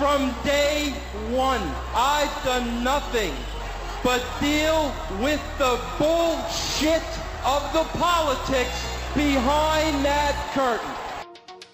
from day one. I've done nothing but deal with the bullshit of the politics behind that curtain.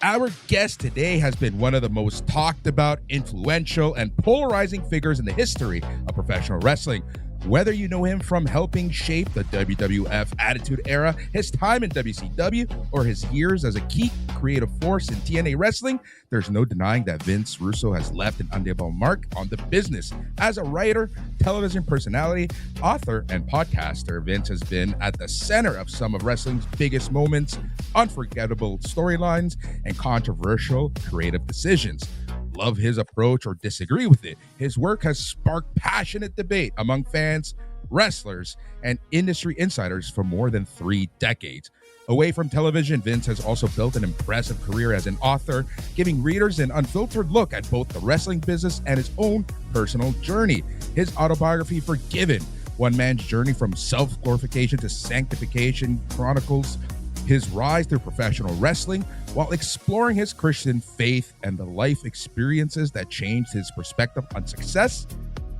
Our guest today has been one of the most talked about, influential, and polarizing figures in the history of professional wrestling. Whether you know him from helping shape the WWF Attitude Era, his time in WCW, or his years as a key creative force in TNA wrestling, there's no denying that Vince Russo has left an undeniable mark on the business. As a writer, television personality, author, and podcaster, Vince has been at the center of some of wrestling's biggest moments, unforgettable storylines, and controversial creative decisions. Love his approach or disagree with it, his work has sparked passionate debate among fans, wrestlers, and industry insiders for more than 3 decades. Away from television, Vince has also built an impressive career as an author, giving readers an unfiltered look at both the wrestling business and his own personal journey. His autobiography, Forgiven, one man's journey from self-glorification to sanctification, chronicles his rise through professional wrestling while exploring his Christian faith and the life experiences that changed his perspective on success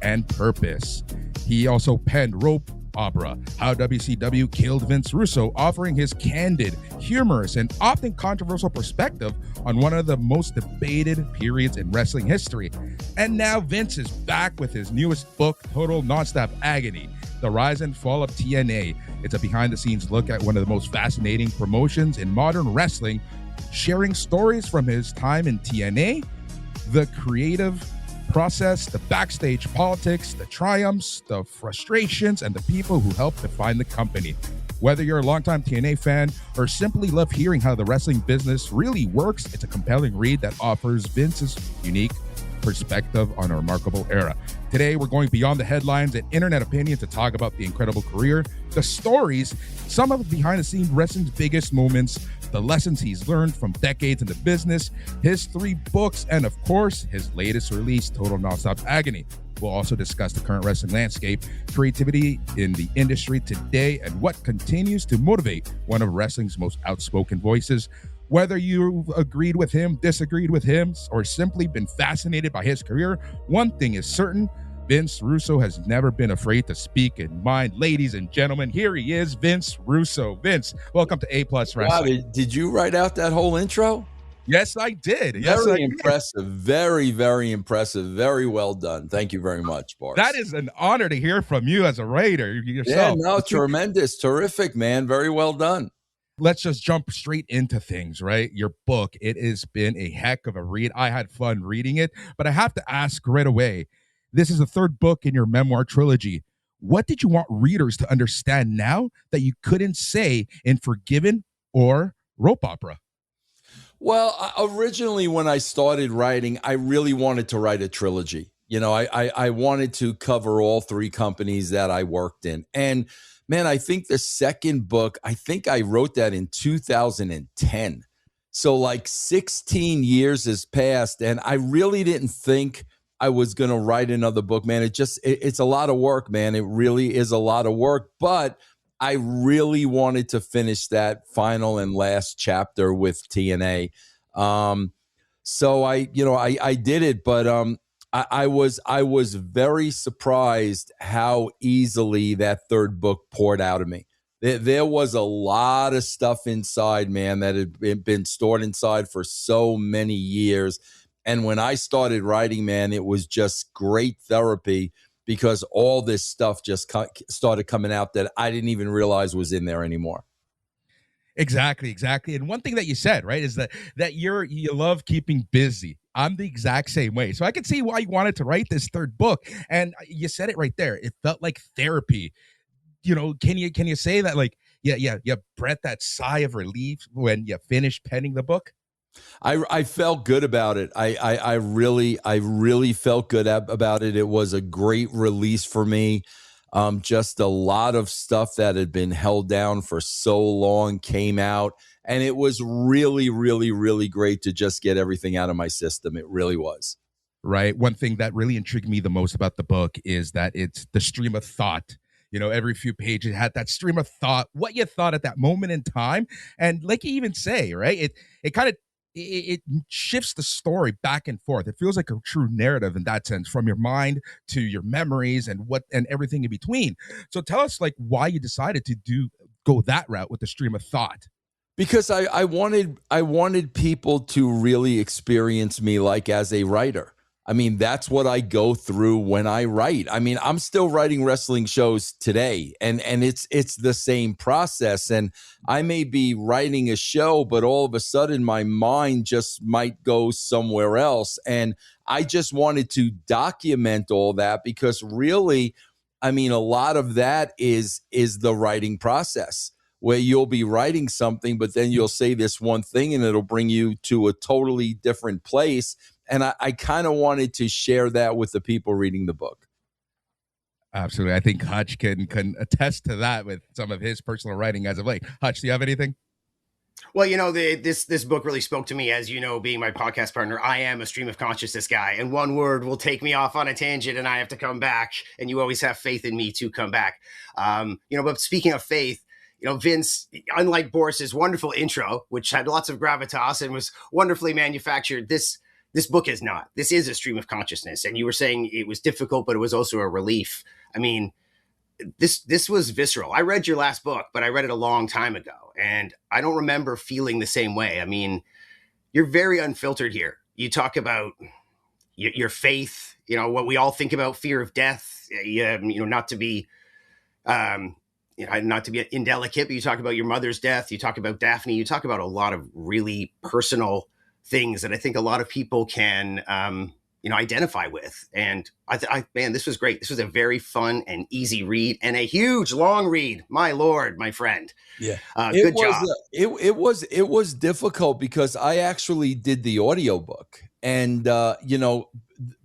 and purpose. He also penned Rope Opera, How WCW Killed Vince Russo, offering his candid, humorous, and often controversial perspective on one of the most debated periods in wrestling history. And now Vince is back with his newest book, Total Nonstop Agony, The Rise and Fall of TNA. It's a behind-the-scenes look at one of the most fascinating promotions in modern wrestling, sharing stories from his time in TNA, the creative process, the backstage politics, the triumphs, the frustrations, and the people who helped define the company. Whether you're a longtime TNA fan or simply love hearing how the wrestling business really works, it's a compelling read that offers Vince's unique perspective on a remarkable era. Today, we're going beyond the headlines and internet opinion to talk about the incredible career, the stories, some of the behind-the-scenes wrestling's biggest moments, the lessons he's learned from decades in the business, his 3 books, and of course, his latest release, Total Nonstop Agony. We'll also discuss the current wrestling landscape, creativity in the industry today, and what continues to motivate one of wrestling's most outspoken voices. Whether you've agreed with him, disagreed with him, or simply been fascinated by his career, one thing is certain: Vince Russo has never been afraid to speak in mind. Ladies and gentlemen, here he is, Vince Russo. Vince, welcome to A+ Wrestling. Wow, did you write out that whole intro? Yes, I did. Very impressive. Very, very impressive. Very well done. Thank you very much, Boris. That is an honor to hear from you as a writer yourself. Yeah, no, tremendous. Terrific, man. Very well done. Let's just jump straight into things, right? Your book, it has been a heck of a read. I had fun reading it, but I have to ask right away, this is the 3rd book in your memoir trilogy. What did you want readers to understand now that you couldn't say in Forgiven or Rope Opera? Well, originally when I started writing, I really wanted to write a trilogy. You know, I wanted to cover all 3 companies that I worked in. And man, I think the 2nd book, I think I wrote that in 2010. So like 16 years has passed, and I really didn't think I was going to write another book, man. It's a lot of work, man. It really is a lot of work, but I really wanted to finish that final and last chapter with TNA. So I did it, but I was very surprised how easily that 3rd book poured out of me. There was a lot of stuff inside, man, that had been stored inside for so many years. And when I started writing, man, it was just great therapy because all this stuff just started coming out that I didn't even realize was in there anymore. Exactly. And one thing that you said, right, is that you love keeping busy. I'm the exact same way. So I can see why you wanted to write this 3rd book. And you said it right there. It felt like therapy. You know, can you say that, like, you breathed that sigh of relief when you finished penning the book? I felt good about it. I really felt good about it. It was a great release for me. Just a lot of stuff that had been held down for so long came out, and it was really, really, really great to just get everything out of my system. It really was. Right. One thing that really intrigued me the most about the book is that it's the stream of thought. You know, every few pages had that stream of thought, what you thought at that moment in time. And like you even say, right, it kind of it shifts the story back and forth. It feels like a true narrative in that sense, from your mind to your memories and everything in between. So tell us, like, why you decided to go that route with the stream of thought. Because I wanted people to really experience me like as a writer. I mean, that's what I go through when I write. I mean, I'm still writing wrestling shows today, and it's the same process. And I may be writing a show, but all of a sudden my mind just might go somewhere else. And I just wanted to document all that, because really, I mean, a lot of that is the writing process, where you'll be writing something, but then you'll say this one thing and it'll bring you to a totally different place. And I kind of wanted to share that with the people reading the book. Absolutely. I think Hutch can attest to that with some of his personal writing as of late. Hutch, do you have anything? Well, you know, this book really spoke to me. As you know, being my podcast partner, I am a stream of consciousness guy, and one word will take me off on a tangent and I have to come back, and you always have faith in me to come back. But speaking of faith, you know, Vince, unlike Boris's wonderful intro, which had lots of gravitas and was wonderfully manufactured, this book is not. This is a stream of consciousness. And you were saying it was difficult, but it was also a relief. I mean, this was visceral. I read your last book, but I read it a long time ago, and I don't remember feeling the same way. I mean, you're very unfiltered here. You talk about your faith, you know, what we all think about, fear of death, not to be indelicate, but you talk about your mother's death. You talk about Daphne. You talk about a lot of really personal things that I think a lot of people can, identify with. And man, this was great. This was a very fun and easy read, and a huge long read. My Lord, my friend. Yeah. Good job. It was difficult because I actually did the audiobook, and,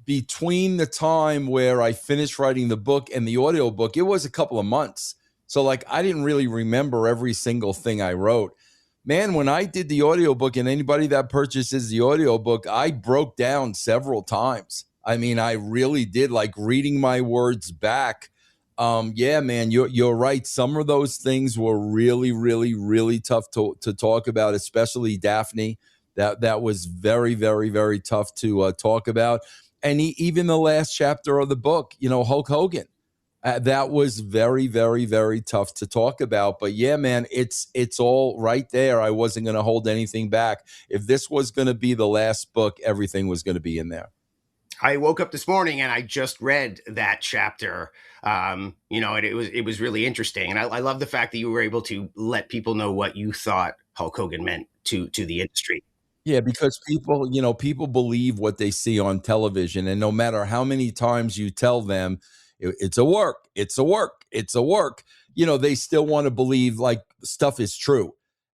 between the time where I finished writing the book and the audiobook, it was a couple of months. So like, I didn't really remember every single thing I wrote. Man, when I did the audiobook, and anybody that purchases the audiobook, I broke down several times. I mean, I really did, like, reading my words back. Yeah, man, you're right. Some of those things were really, really, really tough to talk about, especially Daphne. That was very, very, very tough to talk about. And even the last chapter of the book, Hulk Hogan. That was very, very, very tough to talk about. But yeah, man, it's all right there. I wasn't going to hold anything back. If this was going to be the last book, everything was going to be in there. I woke up this morning and I just read that chapter, and it was really interesting. And I love the fact that you were able to let people know what you thought Hulk Hogan meant to the industry. Yeah, because people believe what they see on television. And no matter how many times you tell them, it's a work, they still want to believe like stuff is true.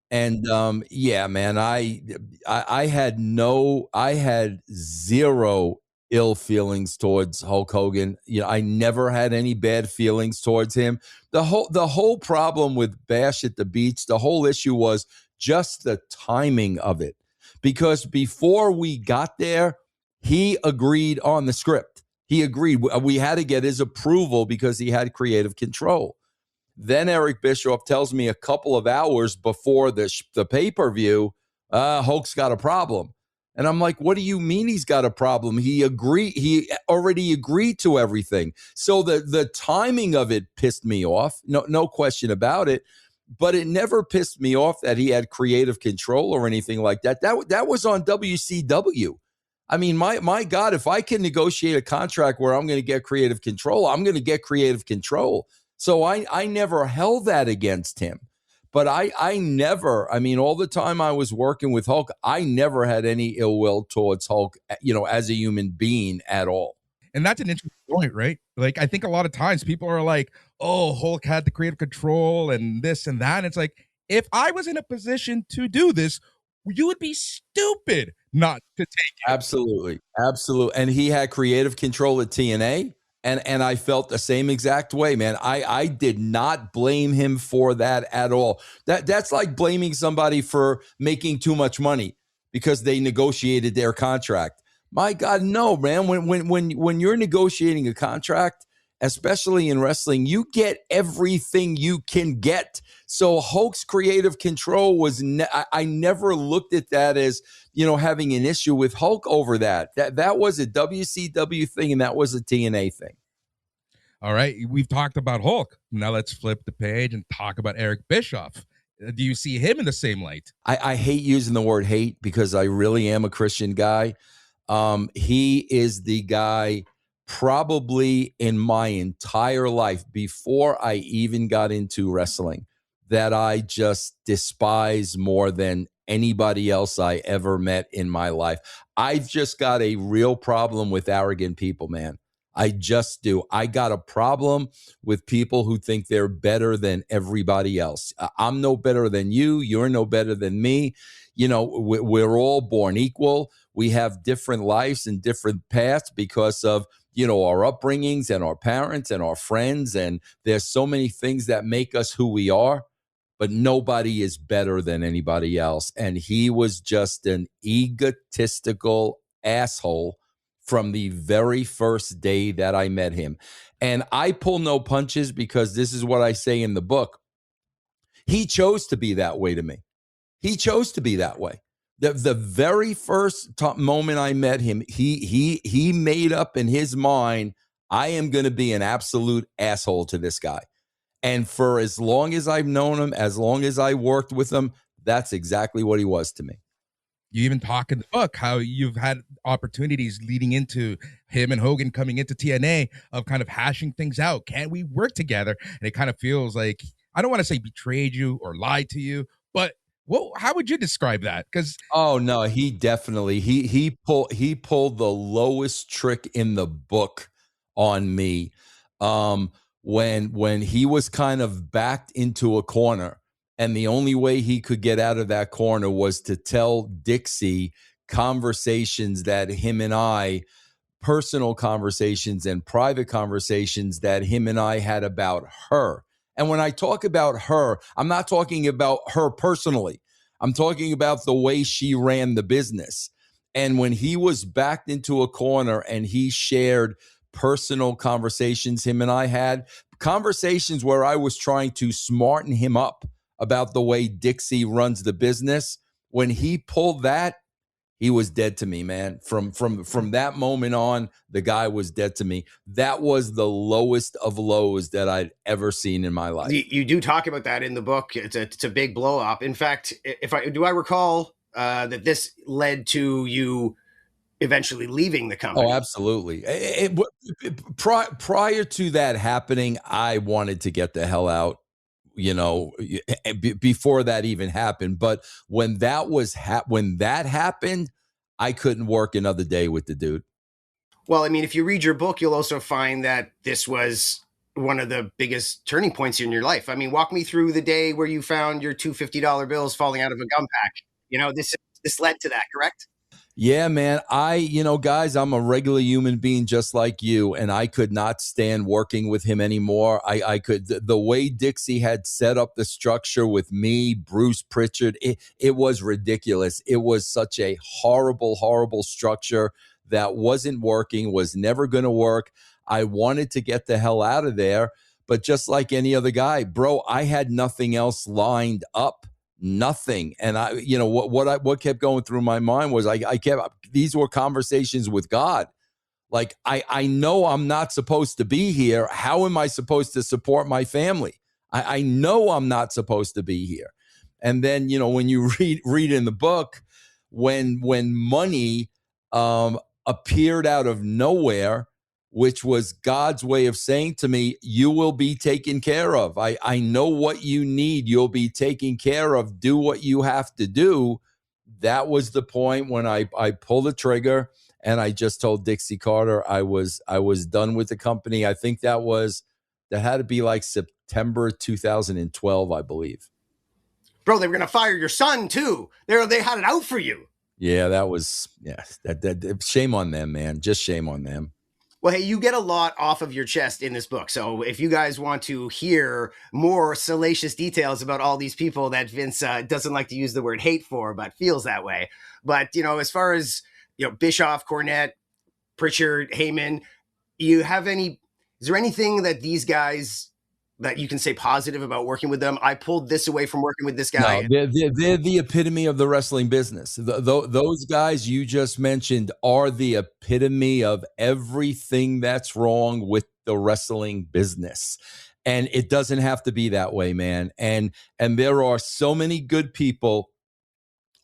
And yeah, man, I had zero ill feelings towards Hulk Hogan. I never had any bad feelings towards him. The whole problem with Bash at the Beach, the whole issue was just the timing of it. Because before we got there, he agreed on the script. He agreed. We had to get his approval because he had creative control. Then Eric Bischoff tells me a couple of hours before the pay-per-view, Hulk's got a problem. And I'm like, what do you mean he's got a problem? He already agreed to everything. So the timing of it pissed me off. No question about it. But it never pissed me off that he had creative control or anything like that. That was on WCW. I mean, my God, if I can negotiate a contract where I'm going to get creative control, I'm going to get creative control. So I never held that against him. But I never, all the time I was working with Hulk, I never had any ill will towards Hulk, as a human being at all. And that's an interesting point, right? Like, I think a lot of times people are like, oh, Hulk had the creative control and this and that. And it's like, if I was in a position to do this, you would be stupid not to take it. Absolutely. And he had creative control at TNA. And I felt the same exact way, man. I did not blame him for that at all. That's like blaming somebody for making too much money because they negotiated their contract. My God, no, man. When you're negotiating a contract especially in wrestling, you get everything you can get. So Hulk's creative control was, I never looked at that as, having an issue with Hulk over that. That was a WCW thing, and that was a TNA thing. All right, we've talked about Hulk. Now let's flip the page and talk about Eric Bischoff. Do you see him in the same light? I hate using the word hate because I really am a Christian guy. He is the guy probably in my entire life, before I even got into wrestling, that I just despise more than anybody else I ever met in my life. I've just got a real problem with arrogant people, man. I just do. I got a problem with people who think they're better than everybody else. I'm no better than you. You're no better than me. We're all born equal. We have different lives and different paths because of, our upbringings and our parents and our friends. And there's so many things that make us who we are, but nobody is better than anybody else. And he was just an egotistical asshole from the very first day that I met him. And I pull no punches because this is what I say in the book. He chose to be that way to me. He chose to be that way. The very first moment I met him, he made up in his mind, I am going to be an absolute asshole to this guy. And for as long as I've known him, as long as I worked with him, that's exactly what he was to me. You even talk in the book how you've had opportunities leading into him and Hogan coming into TNA of kind of hashing things out. Can we work together? And it kind of feels like, I don't want to say betrayed you or lied to you, but how would you describe that? Because oh no, he definitely he pulled the lowest trick in the book on me. When he was kind of backed into a corner. And the only way he could get out of that corner was to tell Dixie conversations that him and I, personal conversations and private conversations that him and I had about her. And when I talk about her, I'm not talking about her personally. I'm talking about the way she ran the business. And when he was backed into a corner and he shared personal conversations him and I had, conversations where I was trying to smarten him up about the way Dixie runs the business. When he pulled that, he was dead to me, man. From that moment on, the guy was dead to me. That was the lowest of lows that I'd ever seen in my life. You do talk about that in the book. It's a big blow up. In fact, I recall that this led to you eventually leaving the company. Oh, absolutely. Prior to that happening, I wanted to get the hell out. Before that even happened. But when that happened, I couldn't work another day with the dude. Well, I mean, if you read your book, you'll also find that this was one of the biggest turning points in your life. I mean, walk me through the day where you found your two $50 bills falling out of a gum pack. This led to that, correct? Yeah, man. Guys, I'm a regular human being just like you, and I could not stand working with him anymore. The way Dixie had set up the structure with me, Bruce Pritchard, it was ridiculous. It was such a horrible, horrible structure that wasn't working, was never going to work. I wanted to get the hell out of there, but just like any other guy, bro, I had nothing else lined up. Nothing. And what kept going through my mind was these were conversations with God. Like, I know I'm not supposed to be here. How am I supposed to support my family? I know I'm not supposed to be here. And then, when you read in the book, when money appeared out of nowhere, which was God's way of saying to me, you will be taken care of. I know what you need. You'll be taken care of. Do what you have to do. That was the point when I pulled the trigger and I just told Dixie Carter I was done with the company. I think that had to be like September 2012, I believe. Bro, they were going to fire your son too. They had it out for you. Yeah, that shame on them, man. Just shame on them. Well, hey, you get a lot off of your chest in this book. So if you guys want to hear more salacious details about all these people that Vince doesn't like to use the word hate for, but feels that way. But, as far as, Bischoff, Cornette, Pritchard, Heyman, you have any Is there anything that these guys that you can say positive about working with them? I pulled this away from working with this guy. No, they're the epitome of the wrestling business. Those guys you just mentioned are the epitome of everything that's wrong with the wrestling business. And it doesn't have to be that way, man. And there are so many good people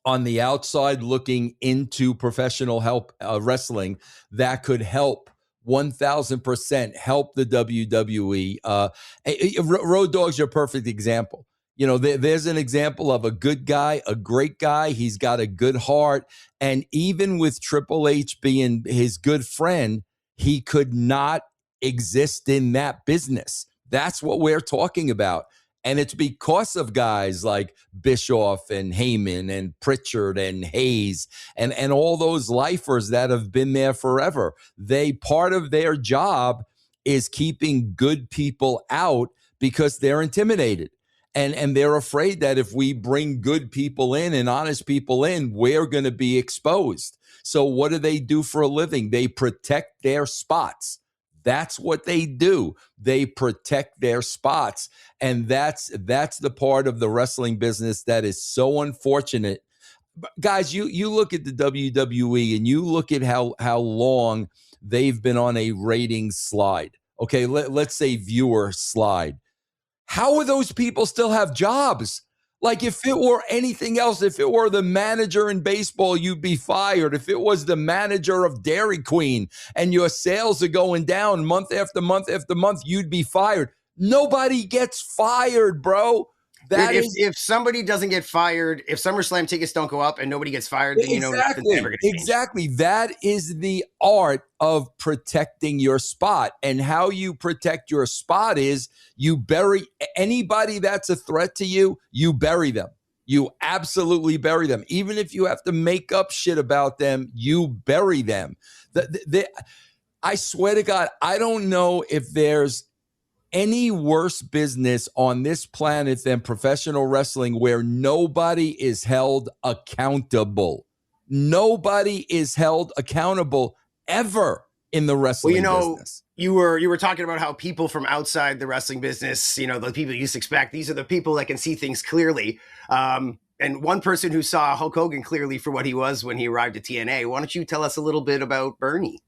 on the outside looking into professional wrestling that could help 1000% help the WWE. Road Dogg's your perfect example. You know, there's an example of a good guy, a great guy. He's got a good heart. And even with Triple H being his good friend, he could not exist in that business. That's what we're talking about. And it's because of guys like Bischoff and Heyman and Pritchard and Hayes and all those lifers that have been there forever. Part of their job is keeping good people out because they're intimidated. And they're afraid that if we bring good people in and honest people in, we're going to be exposed. So what do they do for a living? They protect their spots. That's what they do. They protect their spots. And that's the part of the wrestling business that is so unfortunate. Guys, you look at the WWE and you look at how long they've been on a ratings slide. Okay, let's say viewer slide. How would those people still have jobs? Like if it were anything else, if it were the manager in baseball, you'd be fired. If it was the manager of Dairy Queen and your sales are going down month after month after month, you'd be fired. Nobody gets fired, bro. If somebody doesn't get fired, if SummerSlam tickets don't go up and nobody gets fired, then it's never going to change. Exactly. That is the art of protecting your spot. And how you protect your spot is you bury anybody that's a threat to you, you bury them. You absolutely bury them. Even if you have to make up shit about them, you bury them. I swear to God, I don't know if there's any worse business on this planet than professional wrestling where nobody is held accountable. Nobody is held accountable ever in the wrestling business. You were talking about how people from outside the wrestling business, the people you used to expect, these are the people that can see things clearly. And one person who saw Hulk Hogan clearly for what he was when he arrived at TNA. Why don't you tell us a little bit about Bernie?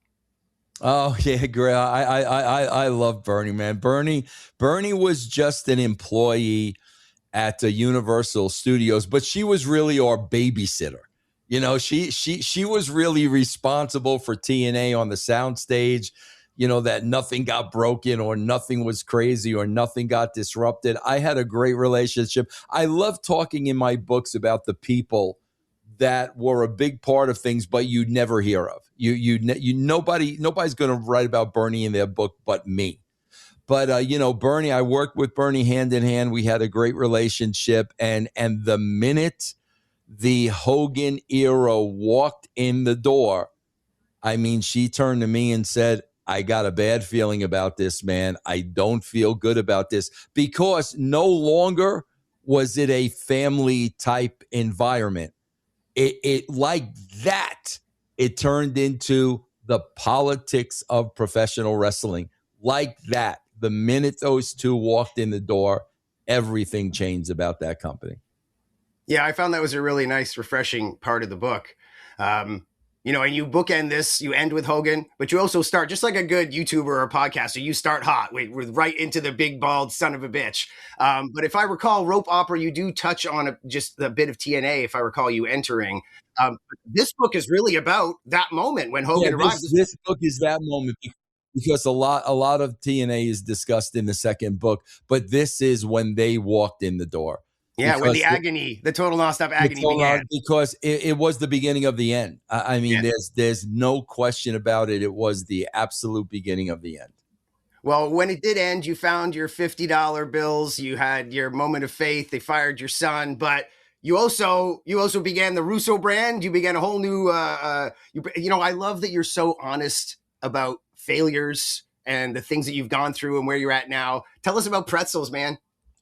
Oh yeah, great. I love Bernie, man. Bernie was just an employee at Universal Studios, but she was really our babysitter. You know, she was really responsible for TNA on the soundstage. You know, that nothing got broken or nothing was crazy or nothing got disrupted. I had a great relationship. I love talking in my books about the people that were a big part of things, but you'd never hear of. Nobody's going to write about Bernie in their book but me. But Bernie, I worked with Bernie hand in hand. We had a great relationship, and the minute the Hogan era walked in the door, I mean, she turned to me and said, "I got a bad feeling about this, man. I don't feel good about this," because no longer was it a family type environment. It like that, it turned into the politics of professional wrestling. Like that, the minute those two walked in the door, everything changed about that company. Yeah, I found that was a really nice, refreshing part of the book. And you bookend this, you end with Hogan, but you also start just like a good YouTuber or podcaster. You start hot with right into the big, bald son of a bitch. But if I recall, Rope Opera, you do touch on just a bit of TNA, if I recall you entering. This book is really about that moment when Hogan arrived. This book is that moment because a lot of TNA is discussed in the second book, but this is when they walked in the door. Yeah, when the total nonstop agony began. Because it was the beginning of the end. I mean, there's no question about it. It was the absolute beginning of the end. Well, when it did end, you found your $50 bills. You had your moment of faith. They fired your son, but you also began the Russo brand. You began a whole new. I love that you're so honest about failures and the things that you've gone through and where you're at now. Tell us about pretzels, man.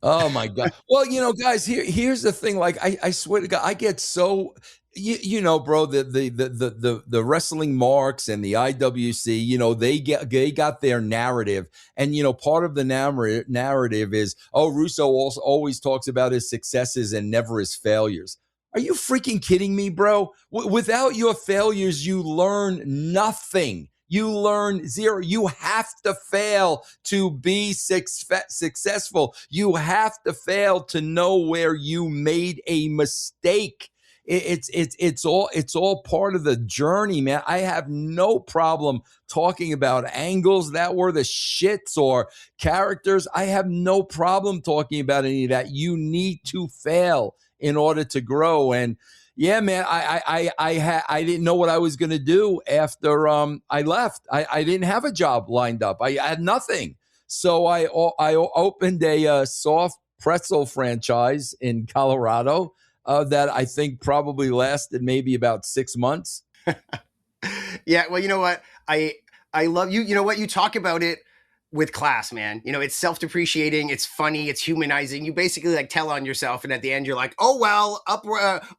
Oh my God. Well, guys, here's the thing. Like, I swear to God, I get so, you know, bro, the wrestling marks and the IWC, you know, they got their narrative, and you know, part of the narrative is, oh, Russo also always talks about his successes and never his failures. Are you freaking kidding me, bro? Without your failures, you learn nothing. You learn zero. You have to fail to be successful. You have to fail to know where you made a mistake. It's all part of the journey, man. I have no problem talking about angles that were the shits or characters. I have no problem talking about any of that. You need to fail in order to grow. And yeah, man, I didn't know what I was going to do after I left. I didn't have a job lined up. I had nothing. So I opened a soft pretzel franchise in Colorado that I think probably lasted maybe about 6 months. Yeah, well, you know what? I love you. You know what? You talk about it with class, man. You know, it's self-depreciating, it's funny, it's humanizing. You basically like tell on yourself, and at the end you're like, oh well,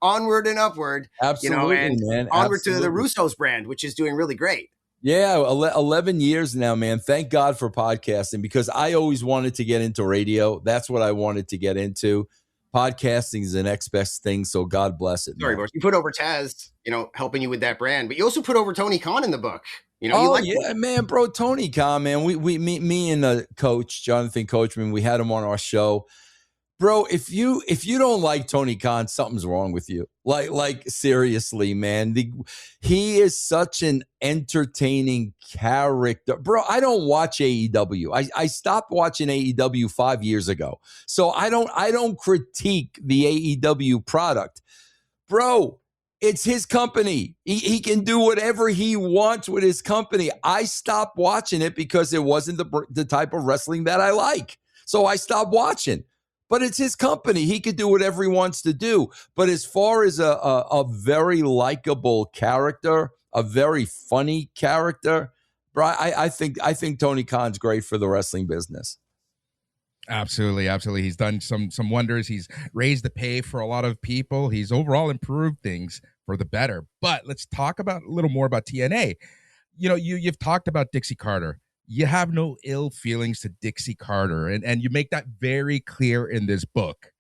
onward and upward. Absolutely, you know, and man. Onward to the Russo's brand, which is doing really great. Yeah, 11 years now, man. Thank God for podcasting, because I always wanted to get into radio. That's what I wanted to get into. Podcasting is the next best thing, so God bless it. Sorry, Boris. You put over Taz, you know, helping you with that brand, but you also put over Tony Khan in the book. You know, man, bro, Tony Khan, man. Me and the coach, Jonathan Coachman, we had him on our show. Bro, if you don't like Tony Khan, something's wrong with you. Like seriously, man. He is such an entertaining character. Bro, I don't watch AEW. I stopped watching AEW 5 years ago. So I don't critique the AEW product. Bro, it's his company. He can do whatever he wants with his company. I stopped watching it because it wasn't the type of wrestling that I like. So I stopped watching. But it's his company. He could do whatever he wants to do. But as far as a very likable character, a very funny character, bro, I think Tony Khan's great for the wrestling business. Absolutely. He's done some wonders. He's raised the pay for a lot of people. He's overall improved things for the better. But let's talk about a little more about TNA. You know, you've talked about Dixie Carter. You have no ill feelings to Dixie Carter, and you make that very clear in this book.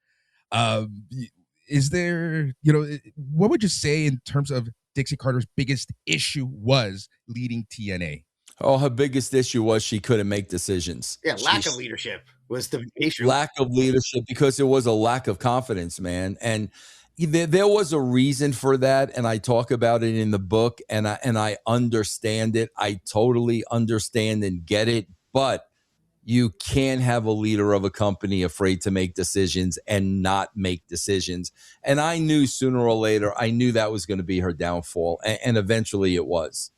Is there, you know, what would you say in terms of Dixie Carter's biggest issue was leading TNA? Oh, her biggest issue was she couldn't make decisions. Yeah, lack of leadership was the issue. Lack of leadership, because it was a lack of confidence, man. And there was a reason for that, and I talk about it in the book, and I understand it. I totally understand and get it, but you can't have a leader of a company afraid to make decisions and not make decisions. And I knew sooner or later, I knew that was going to be her downfall, and eventually it was.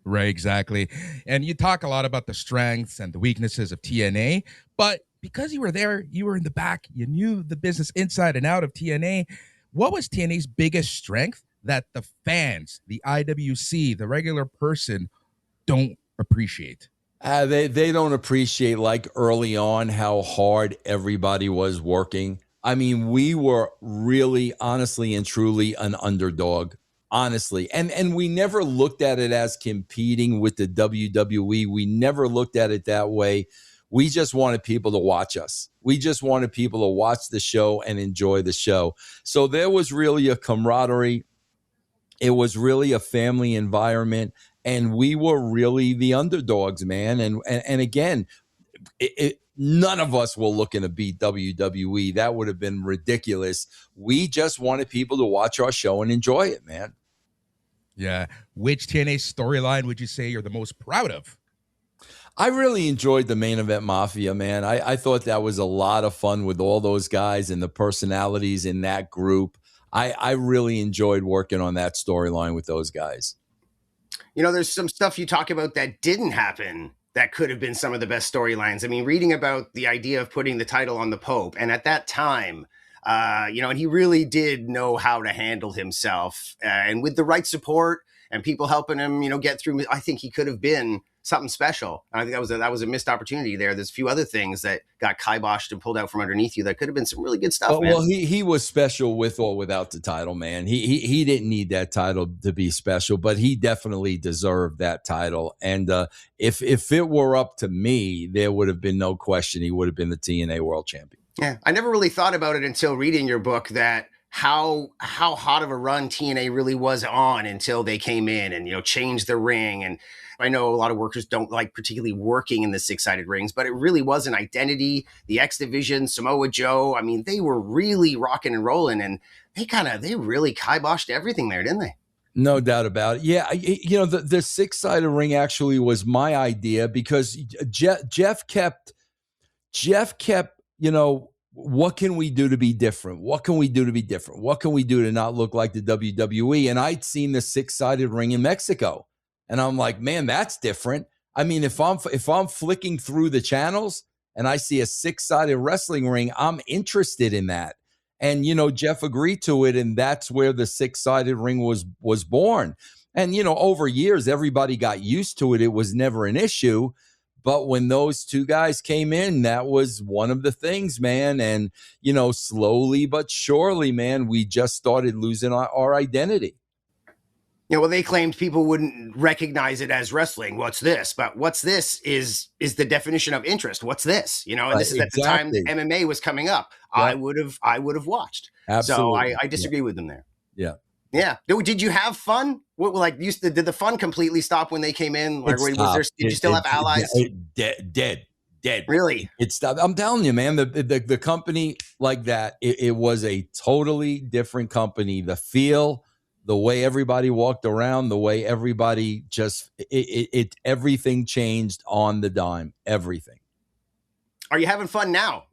Right, exactly. And you talk a lot about the strengths and the weaknesses of TNA, but because you were there, you were in the back, you knew the business inside and out of TNA. What was TNA's biggest strength that the fans, the IWC, the regular person don't appreciate? They don't appreciate, like, early on how hard everybody was working. I mean, we were really, honestly and truly an underdog. Honestly. And we never looked at it as competing with the WWE. We never looked at it that way. We just wanted people to watch us. We just wanted people to watch the show and enjoy the show. So there was really a camaraderie. It was really a family environment. And we were really the underdogs, man. And again, none of us were looking to beat WWE. That would have been ridiculous. We just wanted people to watch our show and enjoy it, man. Yeah. Which TNA storyline would you say you're the most proud of? I really enjoyed the Main Event Mafia, man. I thought that was a lot of fun with all those guys and the personalities in that group. I really enjoyed working on that storyline with those guys. You know, there's some stuff you talk about that didn't happen that could have been some of the best storylines. I mean, reading about the idea of putting the title on the Pope, and at that time, you know, and he really did know how to handle himself, and with the right support and people helping him, you know, get through, I think he could have been something special. And I think that was a missed opportunity there. There's a few other things that got kiboshed and pulled out from underneath you that could have been some really good stuff, man. Well, he was special with or without the title, man. He didn't need that title to be special, but he definitely deserved that title. And if it were up to me, there would have been no question he would have been the TNA World Champion. Yeah, I never really thought about it until reading your book, that how hot of a run TNA really was on until they came in and, changed the ring. And I know a lot of workers don't like particularly working in the 6-sided rings, but it really was an identity. The X Division, Samoa Joe, I mean, they were really rocking and rolling, and they really kiboshed everything there, didn't they? No doubt about it. Yeah, the 6-sided ring actually was my idea, because Jeff kept, what can we do to be different? What can we do to be different? What can we do to not look like the WWE? And I'd seen the 6-sided ring in Mexico, and I'm like, man, that's different. I mean, if I'm flicking through the channels and I see a 6-sided wrestling ring, I'm interested in that. And, Jeff agreed to it, and that's where the 6-sided ring was born. And, over years, everybody got used to it. It was never an issue. But when those two guys came in, that was one of the things, man. And, slowly but surely, man, we just started losing our identity. Well, they claimed people wouldn't recognize it as wrestling. What's this? But what's this is the definition of interest. What's this? And this is at the time that MMA was coming up. Yeah. I would have watched. Absolutely. So I disagree with them there. Yeah. Yeah. Did you have fun? Did the fun completely stop when they came in? Like, did you still have allies? Dead. Really? It stopped. I'm telling you, man, the company like that, it was a totally different company. The feel, the way everybody walked around, the way everybody just, everything changed on the dime. Everything. Are you having fun now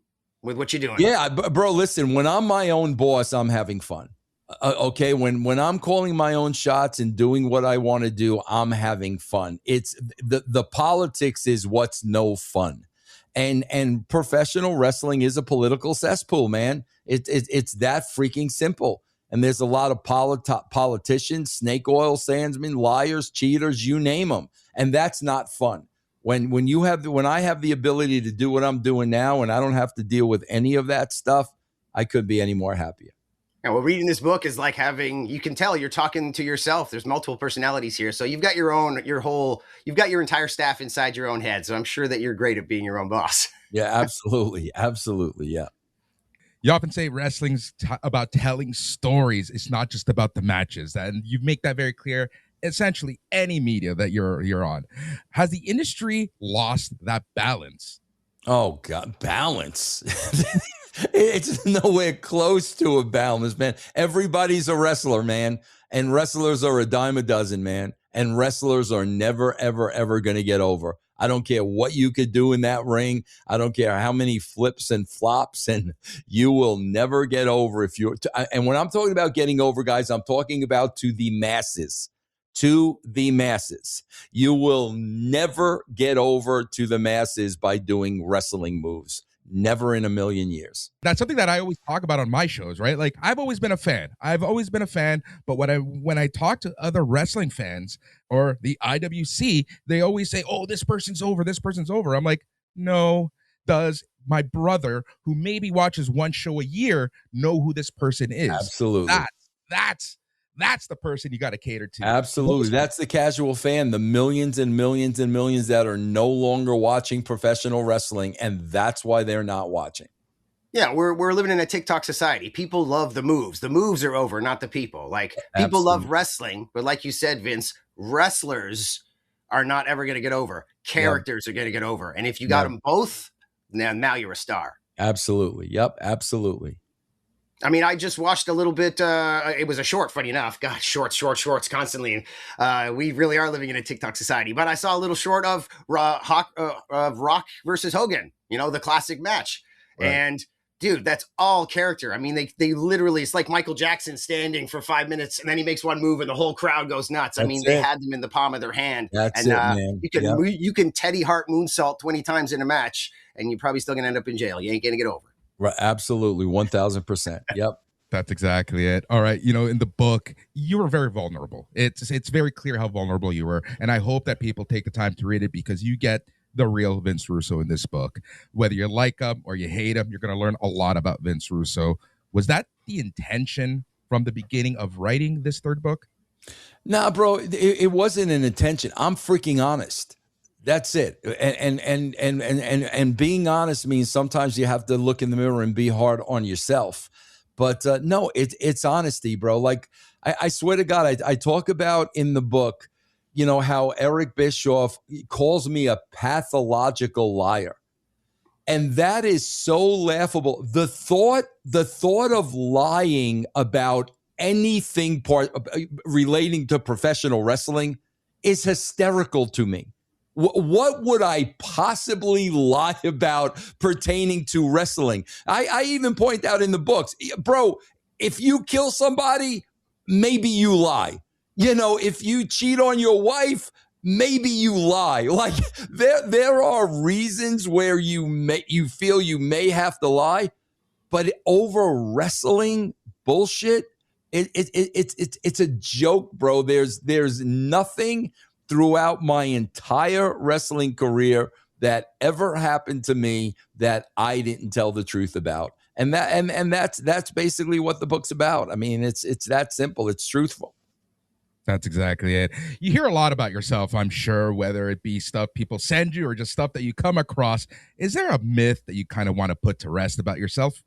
with what you're doing? Yeah, bro, listen, when I'm my own boss, I'm having fun. Okay, when I'm calling my own shots and doing what I want to do, I'm having fun. It's the politics is what's no fun. And professional wrestling is a political cesspool, man. It's that freaking simple. And there's a lot of politicians, snake oil salesmen, liars, cheaters, you name them. And that's not fun. When I have the ability to do what I'm doing now, and I don't have to deal with any of that stuff, I couldn't be any more happier. Yeah, well, reading this book is like you can tell you're talking to yourself. There's multiple personalities here. So you've got you've got your entire staff inside your own head. So I'm sure that you're great at being your own boss. Yeah, absolutely. Absolutely. Yeah. You often say wrestling's about telling stories. It's not just about the matches. And you make that very clear. Essentially, any media that you're on. Has the industry lost that balance? Oh, God, balance. It's nowhere close to a balance, man. Everybody's a wrestler, man. And wrestlers are a dime a dozen, man. And wrestlers are never, ever, ever going to get over. I don't care what you could do in that ring. I don't care how many flips and flops, and you will never get over if you're. And when I'm talking about getting over, guys, I'm talking about to the masses. To the masses. You will never get over to the masses by doing wrestling moves. Never in a million years. That's something that I always talk about on my shows, right? Like, I've always been a fan. But when I talk to other wrestling fans or the IWC, they always say, oh, this person's over. I'm like, no, does my brother, who maybe watches one show a year, know who this person is? Absolutely. That's the person you got to cater to. Absolutely. That's the casual fan, the millions and millions and millions that are no longer watching professional wrestling, and that's why they're not watching. Yeah, we're living in a TikTok society. People love the moves. The moves are over, not the people. Like, people love wrestling, but like you said, Vince, wrestlers are not ever going to get over. Characters are going to get over. And if you got them both, now you're a star. Absolutely. Yep, absolutely. I mean, I just watched a little bit. It was a short, funny enough. God, shorts constantly. We really are living in a TikTok society. But I saw a little short of Rock versus Hogan, the classic match. Right. And, dude, that's all character. I mean, they literally, it's like Michael Jackson standing for 5 minutes, and then he makes one move, and the whole crowd goes nuts. They had them in the palm of their hand. That's it, man. You can Teddy Hart moonsault 20 times in a match, and you're probably still going to end up in jail. You ain't going to get over. Right, absolutely, 1,000%. Yep. That's exactly it. All right. In the book, you were very vulnerable. It's very clear how vulnerable you were. And I hope that people take the time to read it because you get the real Vince Russo in this book. Whether you like him or you hate him, you're going to learn a lot about Vince Russo. Was that the intention from the beginning of writing this third book? Nah, bro, it wasn't an intention. I'm freaking honest. That's it. And being honest means sometimes you have to look in the mirror and be hard on yourself. But no, it's honesty, bro. Like I swear to God, I talk about in the book, how Eric Bischoff calls me a pathological liar. And that is so laughable. The thought of lying about anything relating to professional wrestling is hysterical to me. What would I possibly lie about pertaining to wrestling? I even point out in the books, bro, if you kill somebody, maybe you lie. If you cheat on your wife, maybe you lie. Like there are reasons where you feel you may have to lie, but over wrestling bullshit, it's a joke, bro. There's nothing throughout my entire wrestling career that ever happened to me that I didn't tell the truth about. And that's basically what the book's about. I mean, it's that simple. It's truthful. That's exactly it. You hear a lot about yourself, I'm sure, whether it be stuff people send you or just stuff that you come across. Is there a myth that you kind of want to put to rest about yourself?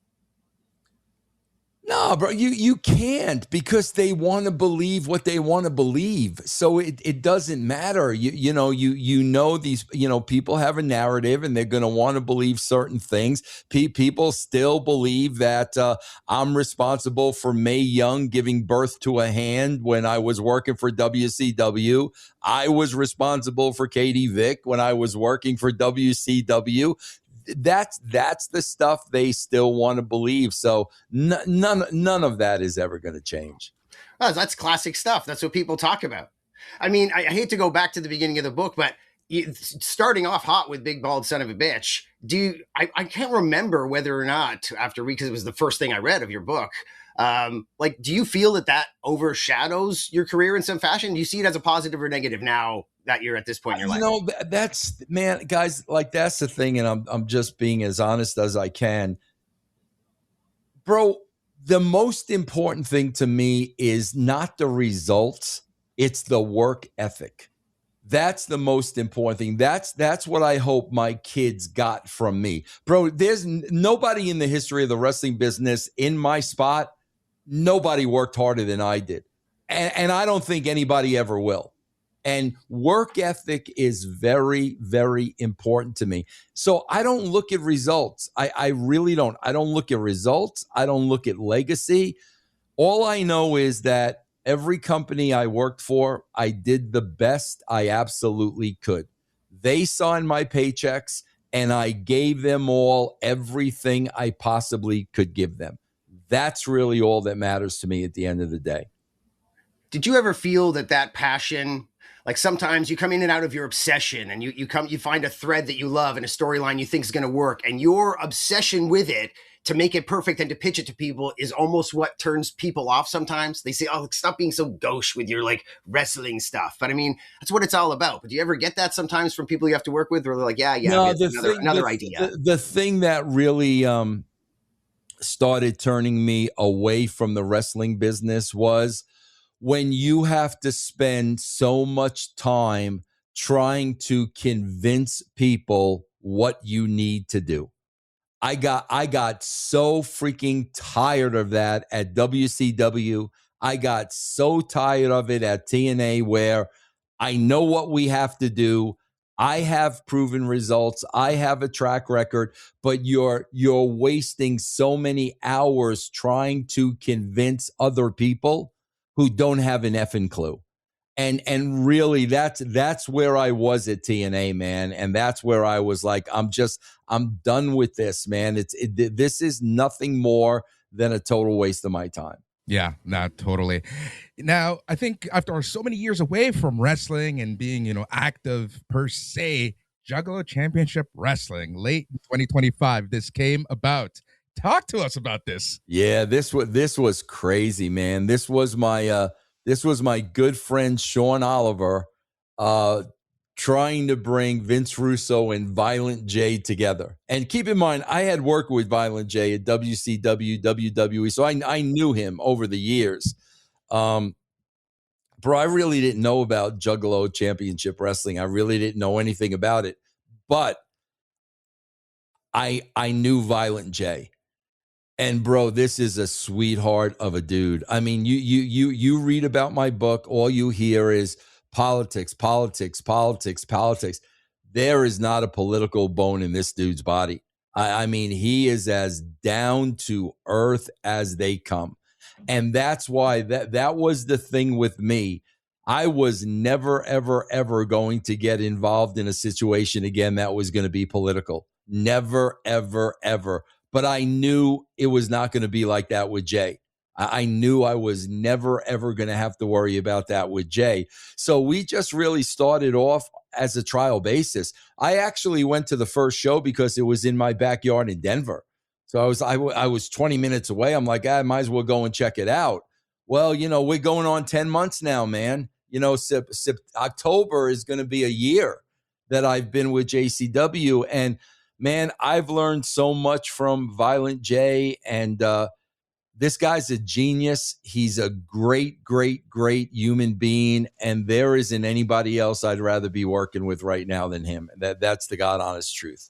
No, bro, you can't, because they want to believe what they want to believe. So it doesn't matter. You know these, people have a narrative and they're going to want to believe certain things. People still believe that I'm responsible for Mae Young giving birth to a hand when I was working for WCW. I was responsible for Katie Vick when I was working for WCW. That's the stuff they still want to believe. So none of that is ever going to change. Oh, that's classic stuff. That's what people talk about. I mean, I hate to go back to the beginning of the book, but starting off hot with Big Bald Son of a Bitch, I can't remember whether or not because it was the first thing I read of your book. Do you feel that overshadows your career in some fashion? Do you see it as a positive or negative now that you're at this point in your life? That's, man, guys, like that's the thing. And I'm just being as honest as I can, bro. The most important thing to me is not the results. It's the work ethic. That's the most important thing. That's what I hope my kids got from me, bro. There's nobody in the history of the wrestling business in my spot. Nobody worked harder than I did. And I don't think anybody ever will. And work ethic is very, very important to me. So I don't look at results. I really don't. I don't look at results. I don't look at legacy. All I know is that every company I worked for, I did the best I absolutely could. They signed my paychecks, and I gave them all everything I possibly could give them. That's really all that matters to me at the end of the day. Did you ever feel that passion, like sometimes you come in and out of your obsession and you find a thread that you love and a storyline you think is going to work, and your obsession with it to make it perfect and to pitch it to people is almost what turns people off sometimes? They say, oh, stop being so gauche with your wrestling stuff. But I mean, that's what it's all about. But do you ever get that sometimes from people you have to work with, where they're like, no, another idea? The thing that really started turning me away from the wrestling business was when you have to spend so much time trying to convince people what you need to do. I got so freaking tired of that at WCW. I got so tired of it at TNA, where I know what we have to do. I have proven results. I have a track record, but you're wasting so many hours trying to convince other people who don't have an effing clue. And really that's where I was at TNA, man. And that's where I was like, I'm done with this, man. This is nothing more than a total waste of my time. Yeah, not totally. Now, I think after so many years away from wrestling and being, active per se, Juggalo Championship Wrestling, late in 2025, this came about. Talk to us about this. Yeah, this was crazy, man. This was my good friend Sean Oliver trying to bring Vince Russo and Violent J together. And keep in mind, I had worked with Violent J at WCW, WWE, so I knew him over the years. Bro, I really didn't know about Juggalo Championship Wrestling. I really didn't know anything about it. But I knew Violent J. And bro, this is a sweetheart of a dude. I mean, you read about my book, all you hear is politics, politics, politics, politics. There is not a political bone in this dude's body. I mean, he is as down to earth as they come. And that's why that was the thing with me. I was never, ever, ever going to get involved in a situation again that was going to be political. Never, ever, ever. But I knew it was not going to be like that with Jay. I knew I was never, ever going to have to worry about that with Jay. So we just really started off as a trial basis. I actually went to the first show because it was in my backyard in Denver. So I was 20 minutes away. I'm like, I might as well go and check it out. Well, we're going on 10 months now, man. October is going to be a year that I've been with JCW. And man, I've learned so much from Violent J, and this guy's a genius. He's a great, great, great human being, and there isn't anybody else I'd rather be working with right now than him. That's the God honest truth.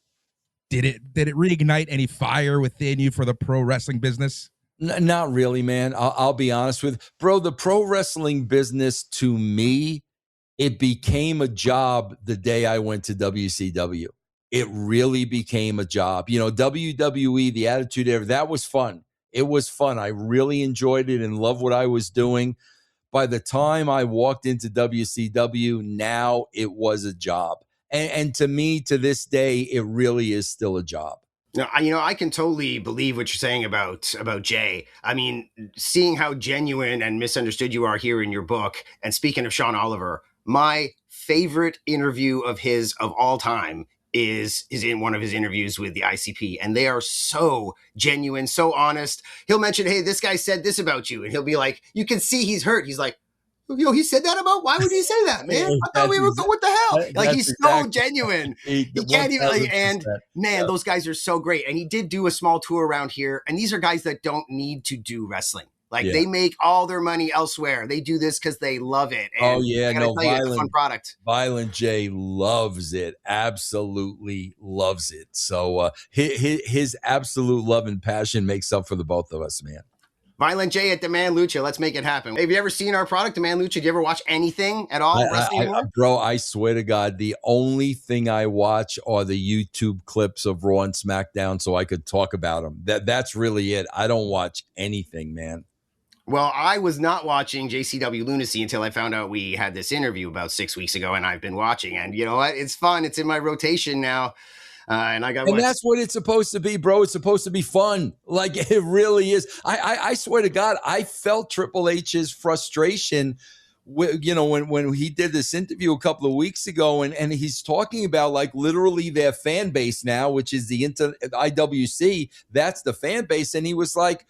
Did it reignite any fire within you for the pro wrestling business? Not really, man. I'll be honest with bro. The pro wrestling business, to me, it became a job the day I went to WCW. It really became a job. WWE, the Attitude Era, that was fun. It was fun. I really enjoyed it and loved what I was doing. By the time I walked into WCW, now it was a job. And to me, to this day, it really is still a job. No, I can totally believe what you're saying about Jay. I mean, seeing how genuine and misunderstood you are here in your book, and speaking of Sean Oliver, my favorite interview of his of all time is in one of his interviews with the ICP, and they are so genuine, so honest. He'll mention, hey, this guy said this about you, and he'll be like, you can see he's hurt. He's like, he said that about? Why would he say that, man? I thought we were what the hell? Like, he's so genuine. He can't even. And man, those guys are so great. And he did do a small tour around here, and these are guys that don't need to do wrestling. Like, they make all their money elsewhere. They do this because they love it. And it's a fun product. Violent J loves it. Absolutely loves it. So his absolute love and passion makes up for the both of us, man. Violent J at Demand Lucha. Let's make it happen. Have you ever seen our product, Demand Lucha? Did you ever watch anything at all? Bro, I swear to God, the only thing I watch are the YouTube clips of Raw and SmackDown so I could talk about them. That's really it. I don't watch anything, man. Well, I was not watching JCW Lunacy until I found out we had this interview about 6 weeks ago, and I've been watching. And you know what? It's fun. It's in my rotation now. And that's what it's supposed to be, bro. It's supposed to be fun. Like, it really is. I swear to God, I felt Triple H's frustration when he did this interview a couple of weeks ago, and he's talking about like literally their fan base now, which is the IWC. That's the fan base. And he was like,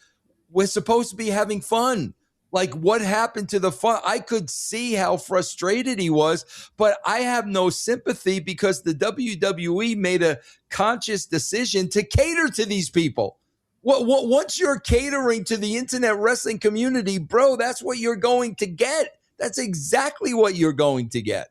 we're supposed to be having fun. Like, what happened to the fun? I could see how frustrated he was, but I have no sympathy because the WWE made a conscious decision to cater to these people. Once you're catering to the internet wrestling community, bro, that's what you're going to get. That's exactly what you're going to get.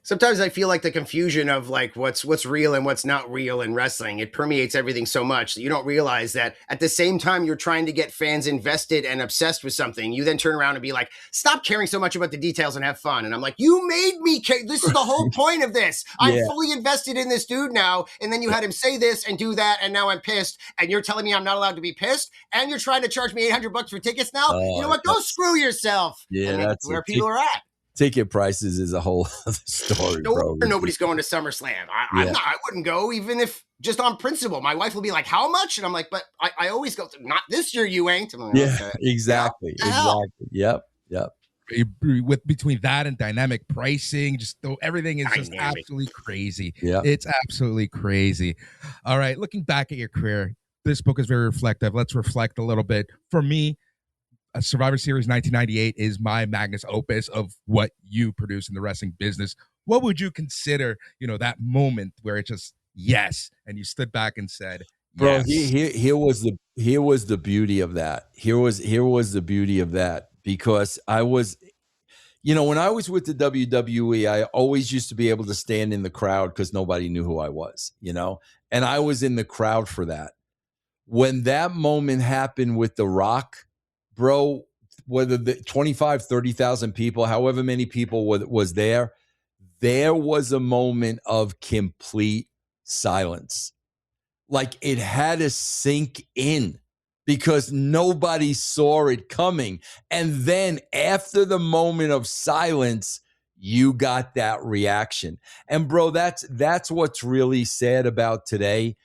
Sometimes I feel like the confusion of like what's real and what's not real in wrestling, it permeates everything so much that you don't realize that at the same time you're trying to get fans invested and obsessed with something, you then turn around and be like, stop caring so much about the details and have fun. And I'm like, you made me care. This is the whole point of this. I'm fully invested in this dude now. And then you had him say this and do that. And now I'm pissed. And you're telling me I'm not allowed to be pissed. And you're trying to charge me $800 for tickets now. You know what? Go screw yourself. Yeah, that's where people are at. Ticket prices is a whole other story, bro. Nobody's going to SummerSlam. I wouldn't go, even if just on principle. My wife will be like, how much? And I'm like, but I always go, not this year, you ain't. I'm like, okay. Exactly. Yep. Between that and dynamic pricing, everything is just absolutely crazy. Yeah, it's absolutely crazy. All right, looking back at your career, this book is very reflective. Let's reflect a little bit. For me, Survivor Series 1998 is my magnus opus of what you produce in the wrestling business. What would you consider, that moment where it just, yes, and you stood back and said, bro, yes. here was the beauty of that. Here was the beauty of that, because I was, when I was with the WWE, I always used to be able to stand in the crowd because nobody knew who I was, and I was in the crowd for that. When that moment happened with The Rock, bro, whether the 25, 30,000 people, however many people was there was a moment of complete silence. Like, it had to sink in because nobody saw it coming. And then after the moment of silence, you got that reaction. And bro, that's what's really sad about today.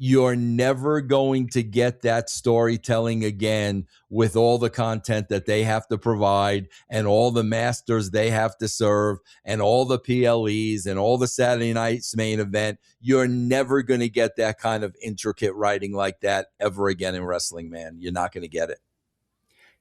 You're never going to get that storytelling again with all the content that they have to provide and all the masters they have to serve and all the PLEs and all the Saturday night's main event. You're never going to get that kind of intricate writing like that ever again in wrestling, man. You're not going to get it.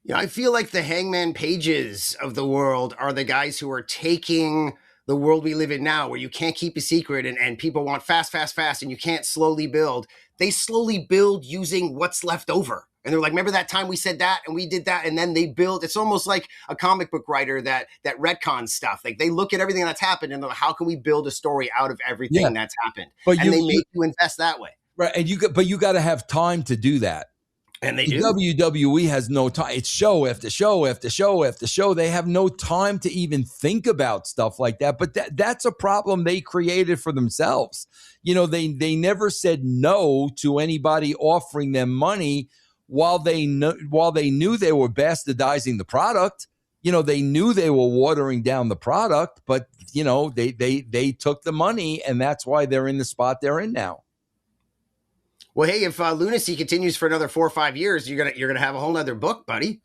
Yeah, I feel like the Hangman Pages of the world are the guys who are taking the world we live in now, where you can't keep a secret and people want fast, and you can't slowly build. They slowly build using what's left over. And they're like, remember that time we said that and we did that? And then they build. It's almost like a comic book writer that retcons stuff. Like, they look at everything that's happened and they're like, how can we build a story out of everything that's happened? But they make you invest that way. Right. And you got to have time to do that. And they do. WWE has no time. It's show after show after show after show. They have no time to even think about stuff like that. But that's a problem they created for themselves. They never said no to anybody offering them money while they knew they were bastardizing the product. They knew they were watering down the product, but they took the money, and that's why they're in the spot they're in now. Well, hey, if Lunacy continues for another 4 or 5 years, you're gonna have a whole nother book, buddy.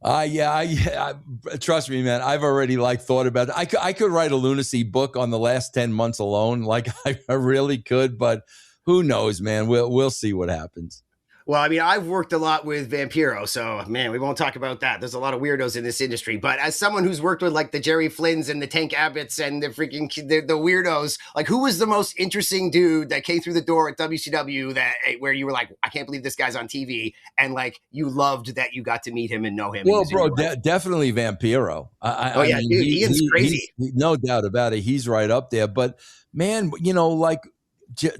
Yeah. Trust me, man. I've already thought about it. I could write a Lunacy book on the last 10 months alone. Like, I really could, but who knows, man? We'll see what happens. Well, I mean, I've worked a lot with Vampiro, so, man, we won't talk about that. There's a lot of weirdos in this industry. But as someone who's worked with, like, the Jerry Flynns and the Tank Abbotts and the freaking the weirdos, like, who was the most interesting dude that came through the door at WCW where you were like, I can't believe this guy's on TV, and, like, you loved that you got to meet him and know him? Well, bro, definitely Vampiro. I mean, dude, Ian's crazy. No doubt about it. He's right up there. But, man,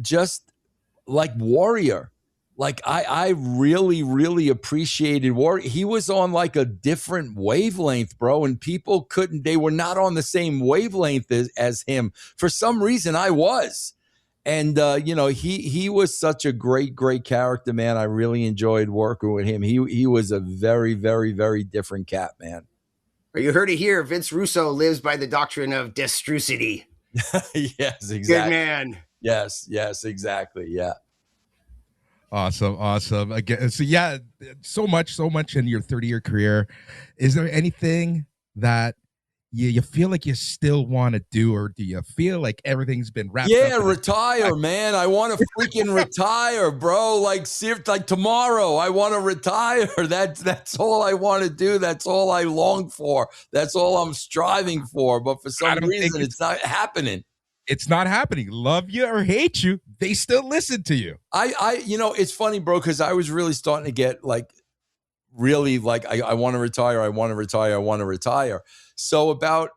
just like Warrior. Like, I really, really appreciated Warrior. He was on like a different wavelength, bro, and people they were not on the same wavelength as him. For some reason, I was. And, he was such a great, great character, man. I really enjoyed working with him. He was a very, very, very different cat, man. You heard it here. Vince Russo lives by the doctrine of destrucity. Yes, exactly. Good man. Yes, exactly. Yeah. Awesome. Again, so yeah, so much in your 30-year career. Is there anything that you feel like you still want to do, or do you feel like everything's been wrapped up? Yeah, retire, man. I want to freaking retire, bro. Like tomorrow, I want to retire. That's all I want to do. That's all I long for. That's all I'm striving for. But for some reason, it's not happening. It's not happening. Love you or hate you, they still listen to you. It's funny, bro, because I was really starting to get I want to retire. I want to retire. I want to retire. So about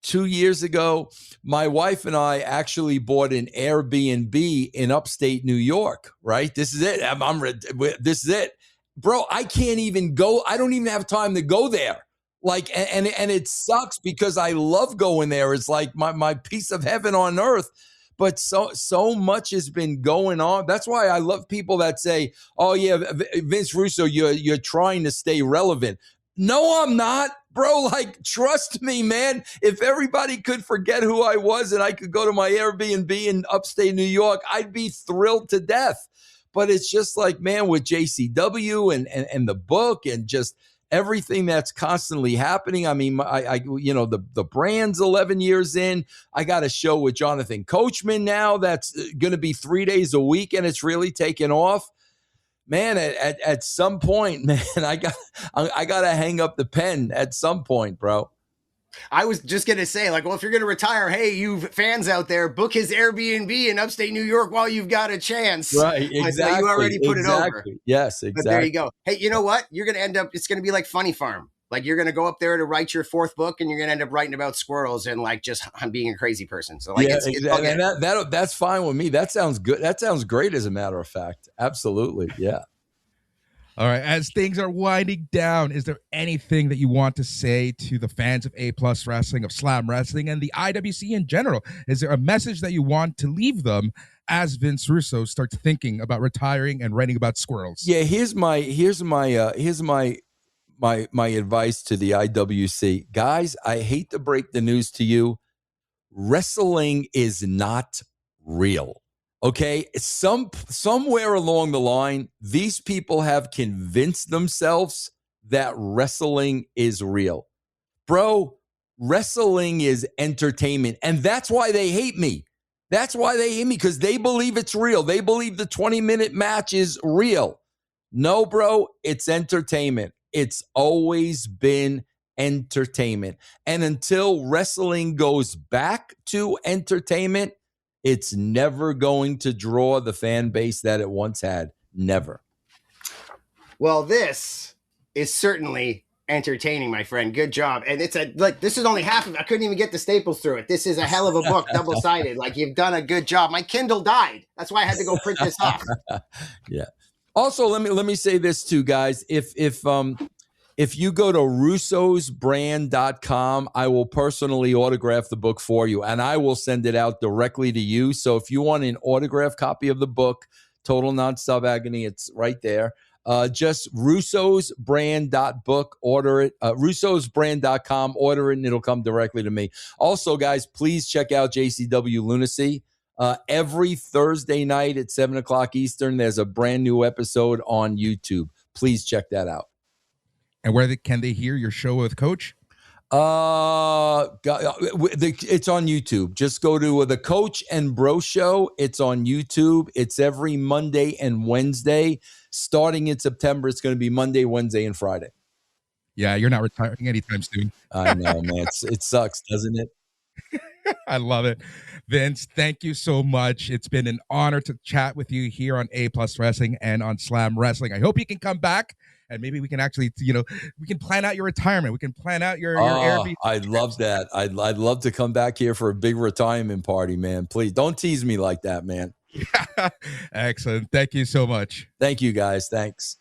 2 years ago, my wife and I actually bought an Airbnb in upstate New York, right? This is it. This is it. Bro, I can't even go. I don't even have time to go there. Like, and it sucks because I love going there. It's like my piece of heaven on earth. But so much has been going on. That's why I love people that say, "Oh yeah, Vince Russo, you're trying to stay relevant." No, I'm not, bro. Like, trust me, man. If everybody could forget who I was and I could go to my Airbnb in upstate New York, I'd be thrilled to death. But it's just like, man, with JCW and the book and just everything that's constantly happening. I mean, the brand's 11 years in. I got a show with Jonathan Coachman now that's going to be 3 days a week, and it's really taken off. man, at some point, man, I got to hang up the pen at some point, bro. I was just going to say, like, well, if you're going to retire, hey, you fans out there, book his Airbnb in upstate New York while you've got a chance. Right, exactly. You already put it over. Yes, exactly. But there you go. Hey, you know what? You're going to end up, it's going to be like Funny Farm. Like, you're going to go up there to write your 4th book, and you're going to end up writing about squirrels and, like, just being a crazy person. So, like, exactly. And that's fine with me. That sounds good. That sounds great, as a matter of fact. Absolutely, yeah. All right, as things are winding down, is there anything that you want to say to the fans of A+ Wrestling, of Slam Wrestling, and the IWC in general? Is there a message that you want to leave them as Vince Russo starts thinking about retiring and writing about squirrels? Yeah, here's my advice to the IWC. Guys, I hate to break the news to you. Wrestling is not real. Okay, somewhere along the line, these people have convinced themselves that wrestling is real. Bro, wrestling is entertainment, and that's why they hate me. That's why they hate me, because they believe it's real. They believe the 20-minute match is real. No, bro, it's entertainment. It's always been entertainment. And until wrestling goes back to entertainment, it's never going to draw the fan base that it once had. Never. Well, this is certainly entertaining, my friend. Good job. And it's this is only half of it. I couldn't even get the staples through it. This is a hell of a book, double-sided. Like, you've done a good job. My Kindle died. That's why I had to go print this off. Yeah. Also, let me say this too, guys. If you go to russosbrand.com, I will personally autograph the book for you, and I will send it out directly to you. So if you want an autographed copy of the book, Total Nonstop Agony, it's right there. Just russosbrand.book, order it. russosbrand.com, order it, and it'll come directly to me. Also, guys, please check out JCW Lunacy. Every Thursday night at 7 o'clock Eastern, there's a brand new episode on YouTube. Please check that out. And where can they hear your show with Coach? It's on YouTube. Just go to the Coach and Bro Show. It's on YouTube. It's every Monday and Wednesday. Starting in September, it's going to be Monday, Wednesday, and Friday. Yeah, you're not retiring anytime soon. I know, man. It sucks, doesn't it? I love it. Vince, thank you so much. It's been an honor to chat with you here on A+ Wrestling and on Slam Wrestling. I hope you can come back, and maybe we can actually, we can plan out your retirement. We can plan out your Airbnb. I'd love that. I'd love to come back here for a big retirement party, man. Please don't tease me like that, man. Excellent. Thank you so much. Thank you, guys. Thanks.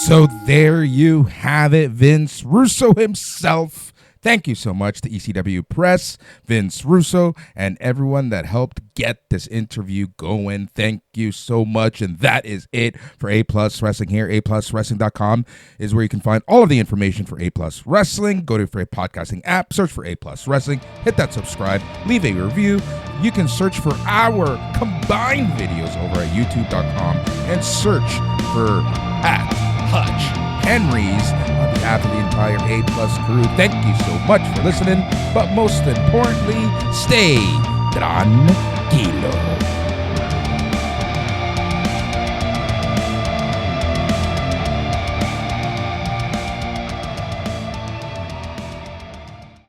So there you have it, Vince Russo himself. Thank you so much to ECW Press, Vince Russo, and everyone that helped get this interview going. Thank you so much. And that is it for A+ Wrestling here. A+Wrestling.com is where you can find all of the information for A+ Wrestling. Go to your podcasting app, search for A+ Wrestling, hit that subscribe, leave a review. You can search for our combined videos over at youtube.com and search for @Hutch Henry's on behalf of the entire A+ crew. Thank you so much for listening, but most importantly, stay tranquilo.